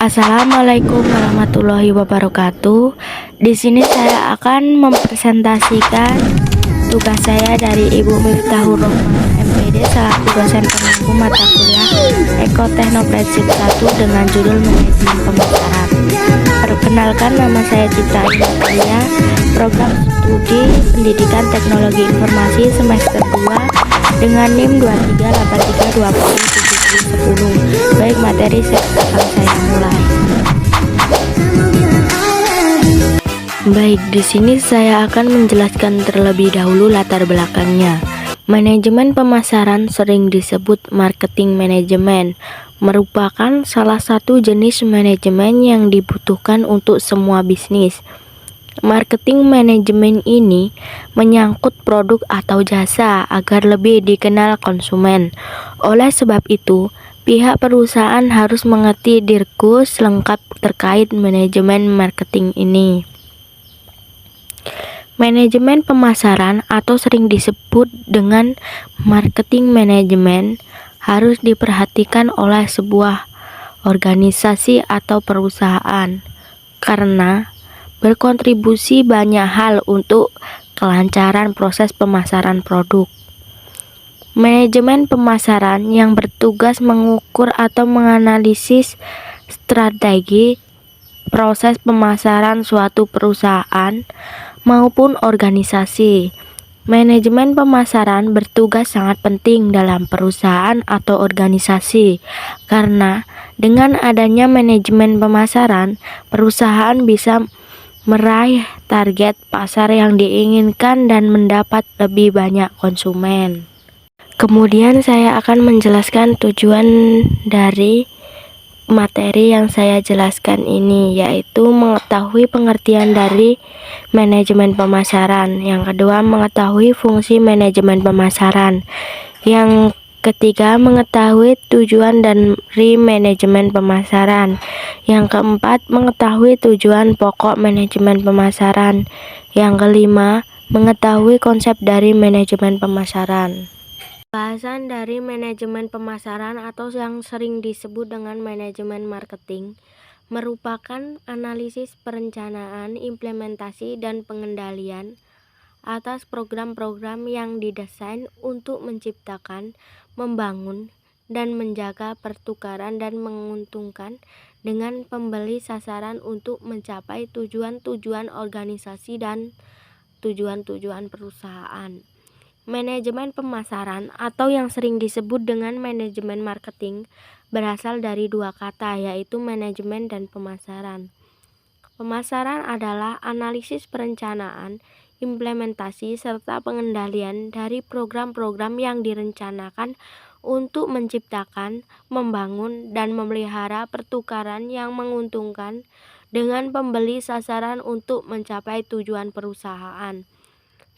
Assalamualaikum warahmatullahi wabarakatuh. Di sini saya akan mempresentasikan tugas saya dari Ibu Miftahur Rohmah MPD selaku dosen pengampu mata kuliah Ekoteknokrasi 1 dengan judul Manajemen Pemasaran. Perkenalkan, nama saya Citra Indah, program studi Pendidikan Teknologi Informasi semester 2 dengan NIM 2383207010. Baik, materi akan saya mulai. Baik, di sini saya akan menjelaskan terlebih dahulu latar belakangnya. Manajemen pemasaran sering disebut marketing manajemen, merupakan salah satu jenis manajemen yang dibutuhkan untuk semua bisnis. Marketing manajemen ini menyangkut produk atau jasa agar lebih dikenal konsumen. Oleh sebab itu, pihak perusahaan harus mengerti dirgus lengkap terkait manajemen marketing ini. Manajemen pemasaran atau sering disebut dengan marketing manajemen harus diperhatikan oleh sebuah organisasi atau perusahaan karena berkontribusi banyak hal untuk kelancaran proses pemasaran produk. Manajemen pemasaran yang bertugas mengukur atau menganalisis strategi proses pemasaran suatu perusahaan maupun organisasi. Manajemen pemasaran bertugas sangat penting dalam perusahaan atau organisasi karena dengan adanya manajemen pemasaran, perusahaan bisa meraih target pasar yang diinginkan dan mendapat lebih banyak konsumen. Kemudian saya akan menjelaskan tujuan dari materi yang saya jelaskan ini, yaitu mengetahui pengertian dari manajemen pemasaran. Yang kedua, mengetahui fungsi manajemen pemasaran. Yang ketiga, mengetahui tujuan dari manajemen pemasaran. Yang keempat, mengetahui tujuan pokok manajemen pemasaran. Yang kelima, mengetahui konsep dari manajemen pemasaran. Bahasan dari manajemen pemasaran atau yang sering disebut dengan manajemen marketing merupakan analisis perencanaan, implementasi, dan pengendalian atas program-program yang didesain untuk menciptakan, membangun, dan menjaga pertukaran dan menguntungkan dengan pembeli sasaran untuk mencapai tujuan-tujuan organisasi dan tujuan-tujuan perusahaan. Manajemen pemasaran atau yang sering disebut dengan manajemen marketing berasal dari dua kata, yaitu manajemen dan pemasaran. Pemasaran adalah analisis perencanaan, implementasi, serta pengendalian dari program-program yang direncanakan untuk menciptakan, membangun, dan memelihara pertukaran yang menguntungkan dengan pembeli sasaran untuk mencapai tujuan perusahaan.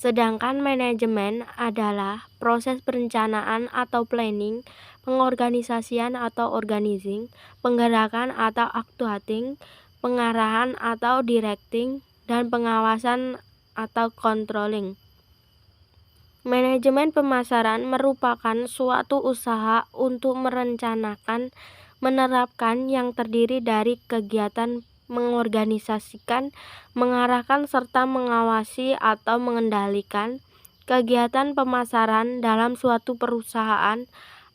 Sedangkan manajemen adalah proses perencanaan atau planning, pengorganisasian atau organizing, penggerakan atau actuating, pengarahan atau directing, dan pengawasan atau controlling. Manajemen pemasaran merupakan suatu usaha untuk merencanakan, menerapkan yang terdiri dari kegiatan mengorganisasikan, mengarahkan serta mengawasi atau mengendalikan kegiatan pemasaran dalam suatu perusahaan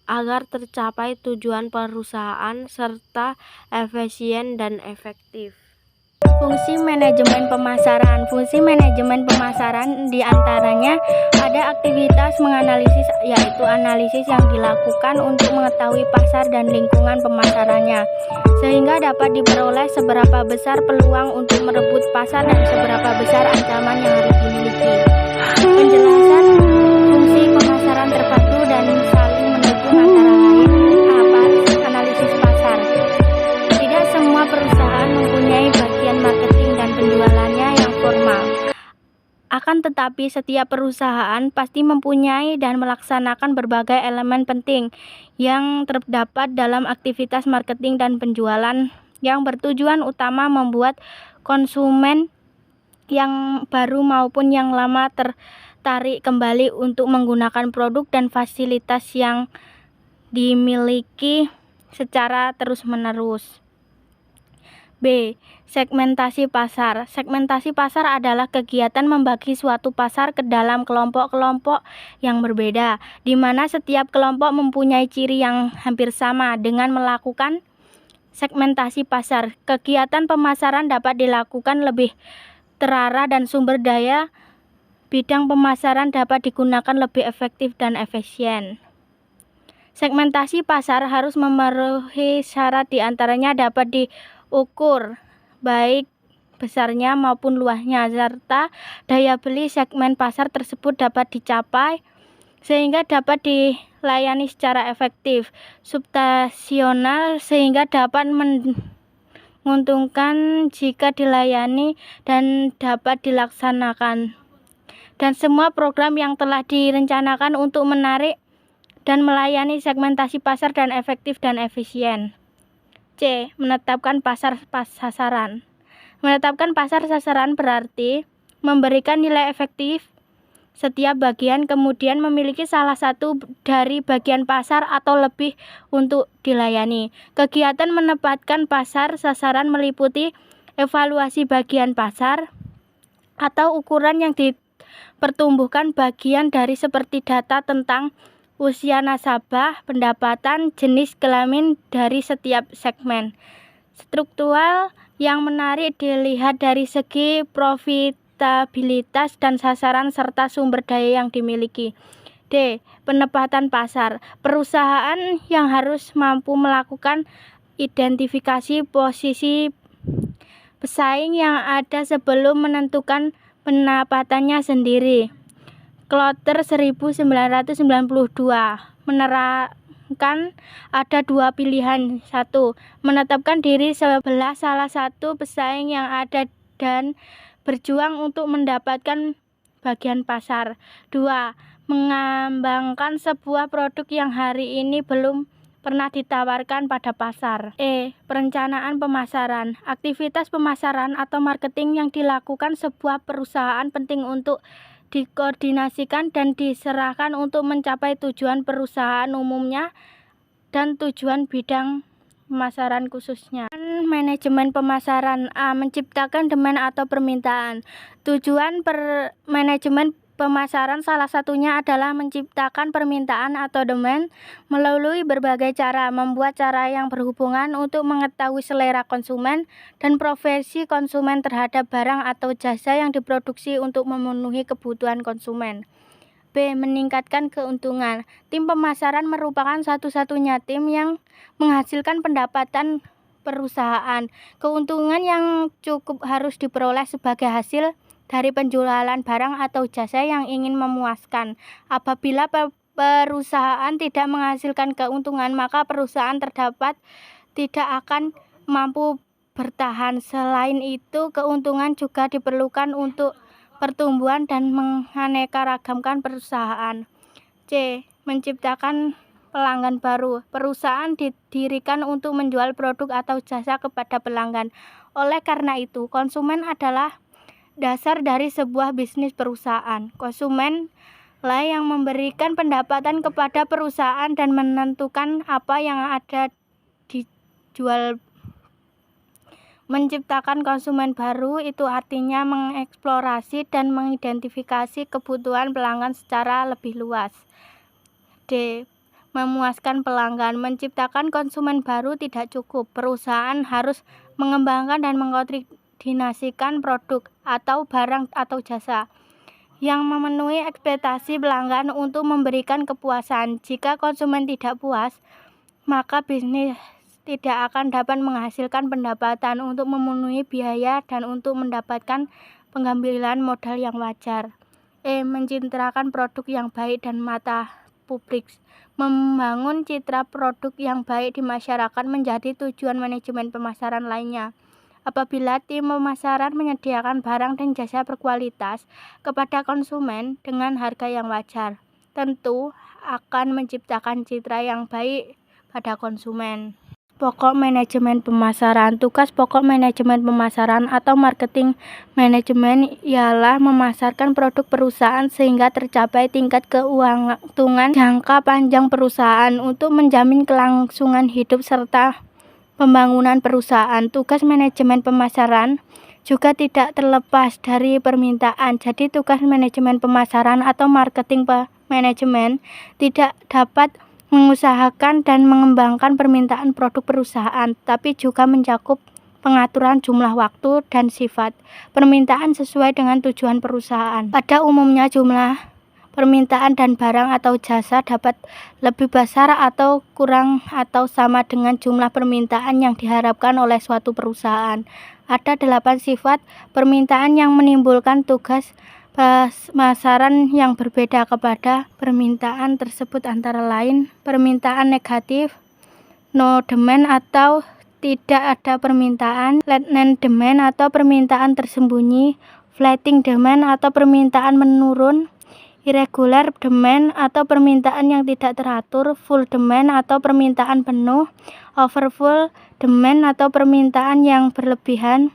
agar tercapai tujuan perusahaan serta efisien dan efektif. Fungsi manajemen pemasaran. Fungsi manajemen pemasaran diantaranya ada aktivitas menganalisis, yaitu analisis yang dilakukan untuk mengetahui pasar dan lingkungan pemasarannya, sehingga dapat diperoleh seberapa besar peluang untuk merebut pasar dan seberapa besar ancaman yang harus dimiliki. Penjelasan fungsi pemasaran terpadu dan saling mendukung antara lain. Analisis pasar. Tidak semua perusahaan mempunyai bagian marketing dan penjualannya yang formal. Akan tetapi setiap perusahaan pasti mempunyai dan melaksanakan berbagai elemen penting yang terdapat dalam aktivitas marketing dan penjualan yang bertujuan utama membuat konsumen yang baru maupun yang lama tertarik kembali untuk menggunakan produk dan fasilitas yang dimiliki secara terus-menerus. B. Segmentasi pasar. Segmentasi pasar adalah kegiatan membagi suatu pasar ke dalam kelompok-kelompok yang berbeda, di mana setiap kelompok mempunyai ciri yang hampir sama. Dengan melakukan segmentasi pasar, kegiatan pemasaran dapat dilakukan lebih terarah dan sumber daya bidang pemasaran dapat digunakan lebih efektif dan efisien. Segmentasi pasar harus memenuhi syarat, diantaranya dapat diukur baik besarnya maupun luasnya, serta daya beli segmen pasar tersebut dapat dicapai sehingga dapat dilayani secara efektif, substasional sehingga dapat menguntungkan jika dilayani dan dapat dilaksanakan, dan semua program yang telah direncanakan untuk menarik dan melayani segmentasi pasar dan efektif dan efisien. C. Menetapkan pasar sasaran. Menetapkan pasar sasaran berarti memberikan nilai efektif setiap bagian, kemudian memiliki salah satu dari bagian pasar atau lebih untuk dilayani. Kegiatan menempatkan pasar sasaran meliputi evaluasi bagian pasar atau ukuran yang dipertumbuhkan bagian dari seperti data tentang usia nasabah, pendapatan, jenis kelamin dari setiap segmen. Struktural yang menarik dilihat dari segi profitabilitas dan sasaran serta sumber daya yang dimiliki. D. Penempatan pasar. Perusahaan yang harus mampu melakukan identifikasi posisi pesaing yang ada sebelum menentukan penempatannya sendiri. Kloter 1992 menerangkan ada dua pilihan. 1. Menetapkan diri sebelah salah satu pesaing yang ada dan berjuang untuk mendapatkan bagian pasar. 2. Mengembangkan sebuah produk yang hari ini belum pernah ditawarkan pada pasar. E. Perencanaan pemasaran. Aktivitas pemasaran atau marketing yang dilakukan sebuah perusahaan penting untuk dikoordinasikan dan diserahkan untuk mencapai tujuan perusahaan umumnya dan tujuan bidang pemasaran khususnya. Manajemen pemasaran. A. Menciptakan demand atau permintaan. Tujuan manajemen pemasaran salah satunya adalah menciptakan permintaan atau demand melalui berbagai cara, membuat cara yang berhubungan untuk mengetahui selera konsumen dan preferensi konsumen terhadap barang atau jasa yang diproduksi untuk memenuhi kebutuhan konsumen. B. Meningkatkan keuntungan. Tim pemasaran merupakan satu-satunya tim yang menghasilkan pendapatan perusahaan. Keuntungan yang cukup harus diperoleh sebagai hasil dari penjualan barang atau jasa yang ingin memuaskan. Apabila perusahaan tidak menghasilkan keuntungan, maka perusahaan terdapat tidak akan mampu bertahan. Selain itu, keuntungan juga diperlukan untuk pertumbuhan dan menganeka-ragamkan perusahaan. C. Menciptakan pelanggan baru. Perusahaan didirikan untuk menjual produk atau jasa kepada pelanggan. Oleh karena itu, konsumen adalah dasar dari sebuah bisnis perusahaan. Konsumen lah yang memberikan pendapatan kepada perusahaan dan menentukan apa yang ada dijual. Menciptakan konsumen baru itu artinya mengeksplorasi dan mengidentifikasi kebutuhan pelanggan secara lebih luas. D. Memuaskan pelanggan. Menciptakan konsumen baru tidak cukup. Perusahaan harus mengembangkan dan mengkoordinasikan produk atau barang atau jasa yang memenuhi ekspektasi pelanggan untuk memberikan kepuasan. Jika konsumen tidak puas, maka bisnis tidak akan dapat menghasilkan pendapatan untuk memenuhi biaya dan untuk mendapatkan pengambilan modal yang wajar. E. Mencitrakan produk yang baik dan mata publik. Membangun citra produk yang baik di masyarakat menjadi tujuan manajemen pemasaran lainnya. Apabila tim pemasaran menyediakan barang dan jasa berkualitas kepada konsumen dengan harga yang wajar, tentu akan menciptakan citra yang baik pada konsumen. Pokok manajemen pemasaran. Tugas pokok manajemen pemasaran atau marketing manajemen ialah memasarkan produk perusahaan sehingga tercapai tingkat keuntungan jangka panjang perusahaan untuk menjamin kelangsungan hidup serta pembangunan perusahaan. Tugas manajemen pemasaran juga tidak terlepas dari permintaan. Jadi tugas manajemen pemasaran atau marketing manajemen tidak dapat mengusahakan dan mengembangkan permintaan produk perusahaan, tapi juga mencakup pengaturan jumlah waktu dan sifat permintaan sesuai dengan tujuan perusahaan. Pada umumnya jumlah permintaan dan barang atau jasa dapat lebih besar atau kurang atau sama dengan jumlah permintaan yang diharapkan oleh suatu perusahaan. Ada 8 sifat permintaan yang menimbulkan tugas pemasaran yang berbeda kepada permintaan tersebut, antara lain permintaan negatif, no demand atau tidak ada permintaan, latent demand atau permintaan tersembunyi, fleeting demand atau permintaan menurun, irregular demand atau permintaan yang tidak teratur, full demand atau permintaan penuh, overfull demand atau permintaan yang berlebihan,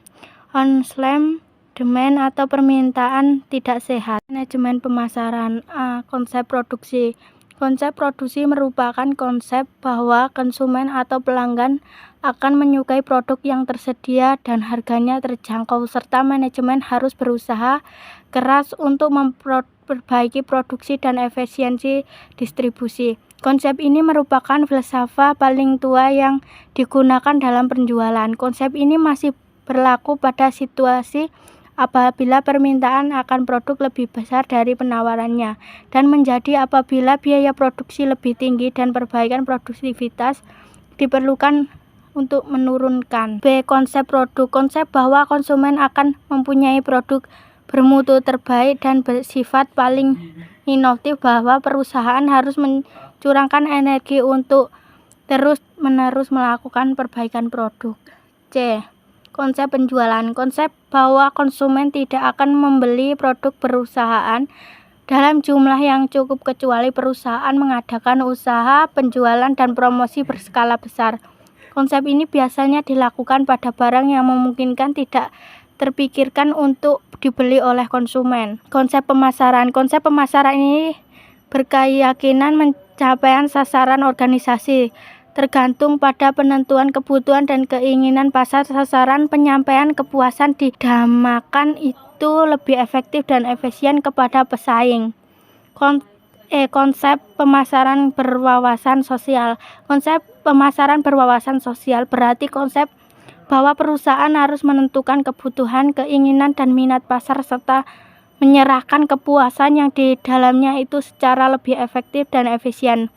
on-slam demand atau permintaan tidak sehat. Manajemen pemasaran. Konsep produksi. Konsep produksi merupakan konsep bahwa konsumen atau pelanggan akan menyukai produk yang tersedia dan harganya terjangkau, serta manajemen harus berusaha keras untuk memperbaiki produksi dan efisiensi distribusi. Konsep ini merupakan filsafat paling tua yang digunakan dalam penjualan. Konsep ini masih berlaku pada situasi apabila permintaan akan produk lebih besar dari penawarannya, dan menjadi apabila biaya produksi lebih tinggi dan perbaikan produktivitas diperlukan untuk menurunkan. B. Konsep produk. Konsep bahwa konsumen akan mempunyai produk bermutu terbaik dan bersifat paling inovatif, bahwa perusahaan harus mencurahkan energi untuk terus-menerus melakukan perbaikan produk. C. Konsep penjualan. Konsep bahwa konsumen tidak akan membeli produk perusahaan dalam jumlah yang cukup kecuali perusahaan mengadakan usaha penjualan dan promosi berskala besar. Konsep ini biasanya dilakukan pada barang yang memungkinkan tidak terpikirkan untuk dibeli oleh konsumen. Konsep pemasaran. Konsep pemasaran ini berkeyakinan pencapaian sasaran organisasi tergantung pada penentuan kebutuhan dan keinginan pasar sasaran. Penyampaian kepuasan didamakan itu lebih efektif dan efisien kepada pesaing. Konsep pemasaran berwawasan sosial. Konsep pemasaran berwawasan sosial berarti konsep bahwa perusahaan harus menentukan kebutuhan, keinginan, dan minat pasar serta menyerahkan kepuasan yang di dalamnya itu secara lebih efektif dan efisien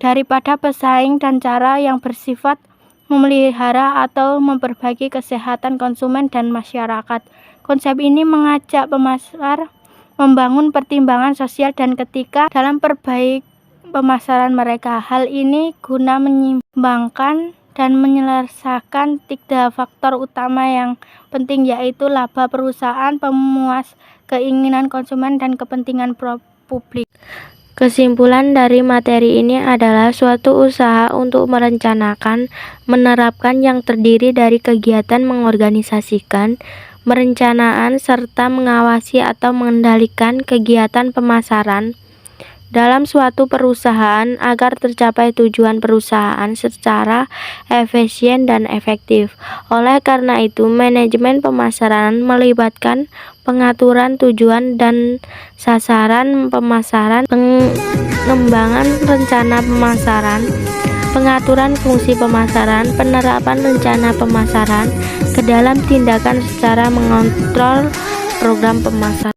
daripada pesaing, dan cara yang bersifat memelihara atau memperbaiki kesehatan konsumen dan masyarakat. Konsep ini mengajak pemasar membangun pertimbangan sosial dan etika dalam pemasaran mereka. Hal ini guna menyeimbangkan dan menyelesaikan 3 faktor utama yang penting, yaitu laba perusahaan, pemuas keinginan konsumen, dan kepentingan publik. Kesimpulan dari materi ini adalah suatu usaha untuk merencanakan, menerapkan yang terdiri dari kegiatan mengorganisasikan, merencanaan, serta mengawasi atau mengendalikan kegiatan pemasaran dalam suatu perusahaan agar tercapai tujuan perusahaan secara efisien dan efektif. Oleh karena itu, manajemen pemasaran melibatkan pengaturan tujuan dan sasaran pemasaran, pengembangan rencana pemasaran, pengaturan fungsi pemasaran, penerapan rencana pemasaran ke dalam tindakan secara mengontrol program pemasaran.